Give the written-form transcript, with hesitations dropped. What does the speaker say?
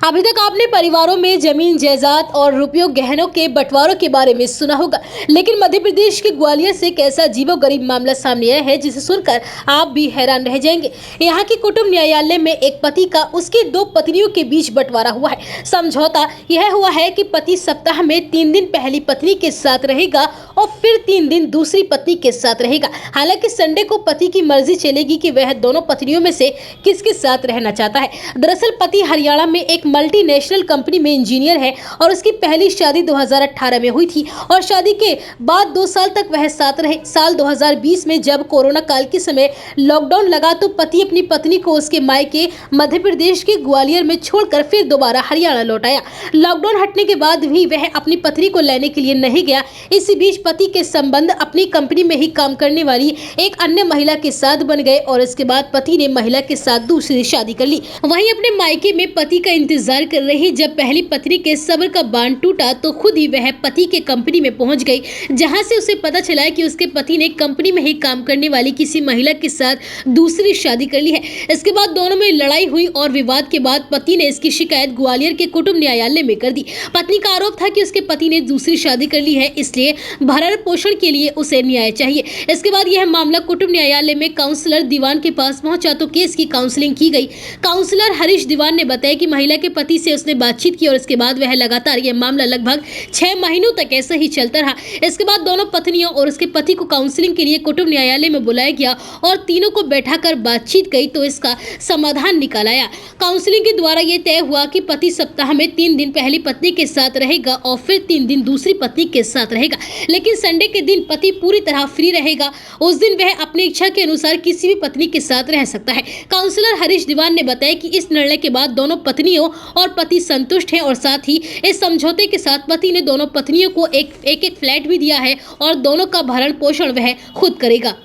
अभी तक आपने परिवारों में जमीन जायदाद और रुपयों गहनों के बंटवारों के बारे में सुना होगा, लेकिन मध्य प्रदेश के ग्वालियर से एक ऐसा अजीबोगरीब मामला सामने आया है जिसे सुनकर आप भी हैरान रह जाएंगे। यहाँ की कुटुंब न्यायालय में एक पति का उसकी दो पत्नियों के बीच बंटवारा हुआ है। समझौता यह हुआ है कि पति सप्ताह में 3 दिन पहली पत्नी के साथ रहेगा और फिर 3 दिन दूसरी पत्नी के साथ रहेगा। हालांकि संडे को पति की मर्जी चलेगी कि वह दोनों पत्नियों में से किसके साथ रहना चाहता है। दरअसल पति हरियाणा में एक मल्टीनेशनल कंपनी में इंजीनियर है और उसकी पहली शादी 2018 में हुई थी और शादी के बाद 2 साल तक वह साथ रहे। साल 2020 में जब कोरोना काल के समय लॉकडाउन लगा तो पति अपनी पत्नी को उसके मायके मध्य प्रदेश के ग्वालियर में छोड़कर फिर दोबारा हरियाणा लौट आया। लॉकडाउन हटने के बाद भी वह अपनी पत्नी को लेने के लिए नहीं गया। इसी बीच पति के संबंध अपनी कंपनी में ही काम करने वाली एक अन्य महिला के साथ बन गए और इसके बाद पति ने महिला के साथ दूसरी शादी कर ली। वहीं अपने मायके में पति का इंतजार कर रही जब पहली पत्नी के सब्र का बांध टूटा तो खुद ही वह पति के कंपनी में पहुंच गई, जहां से उसे पता चला कि उसके पति ने कंपनी में ही काम करने वाली किसी महिला के साथ दूसरी शादी कर ली है। इसके बाद दोनों में लड़ाई हुई और विवाद के बाद पति ने इसकी शिकायत ग्वालियर के कुटुंब न्यायालय में कर दी। पत्नी का आरोप था कि उसके पति ने दूसरी शादी कर ली है, इसलिए भरण पोषण के लिए उसे न्याय चाहिए। इसके बाद यह मामला कुटुंब न्यायालय में काउंसलर दीवान के पास पहुंचा तो केस की काउंसलिंग की गई। काउंसलर हरीश दीवान ने बताया कि महिला के पति से उसने बातचीत की और इसके बाद वह लगातार यह मामला लगभग 6 महीनों तक ऐसा ही चलता रहा। इसके बाद दोनों पत्नियों और उसके पति को काउंसलिंग के लिए कुटुंब न्यायालय में बुलाया गया और तीनों को बैठाकर बातचीत गई तो इसका समाधान निकाल आया। काउंसलिंग के द्वारा यह तय हुआ कि पति सप्ताह में 3 दिन पहली पत्नी के साथ रहेगा और फिर 3 दिन दूसरी पत्नी के साथ रहेगा, लेकिन संडे के दिन पति पूरी तरह फ्री रहेगा। उस दिन वह अपनी इच्छा के अनुसार किसी भी पत्नी के साथ रह सकता है। काउंसलर हरीश दीवान ने बताया कि इस निर्णय के बाद दोनों पत्नियों और पति संतुष्ट हैं और साथ ही इस समझौते के साथ पति ने दोनों पत्नियों को एक फ्लैट भी दिया है और दोनों का भरण पोषण वह खुद करेगा।